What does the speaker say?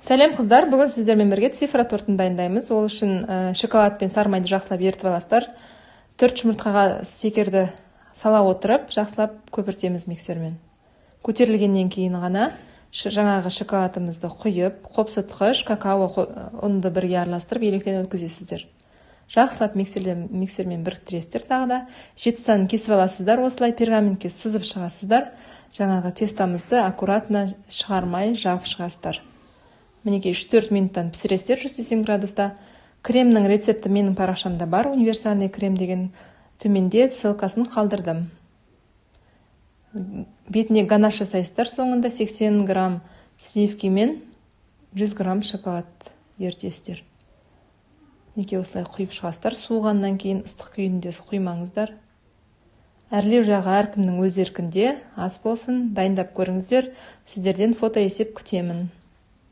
Сәлем қыздар, бүгін сіздермен бірге цифра тортын дайындаймыз. Ол үшін шоколад пен сармайды жақсылап ерітіп аласыздар. 4 жұмыртқаға секерді сала отырып, жақсылап көпіртеміз миксермен. Көтерілгеннен кейін ғана жаңағы шоколадымызды құйып, қопсытқыш, какао ұнды бірге араластырып, електен өткізесіздер. Жақсылап миксермен біріктіресіздер. Тағы да 7 санын кесіп аласыздар. Осылай пергаментке сызып шығасыздар. Жаңағы тестамызды аккуратно шығармай жауып шығасыздар. Мінекей 3-4 минуттан пісіресіздер 180 градуста. Кремнің рецепті менің парақшамда бар. Универсальный крем деген, төменде ссылкасын қалдырдым. Бетіне ганаш жасайсыздар. Соңында 80 грамм сливки мен 100 грамм шоколад ертесіздер. Неке осылай құйып шығасыздар. Суығаннан кейін ыстық күйінде құймаңыздар. Әрлеу жағы әркімнің өз еркінде. Ас болсын, дайындап көріңіздер. Сіздерден фото есеп күтемін.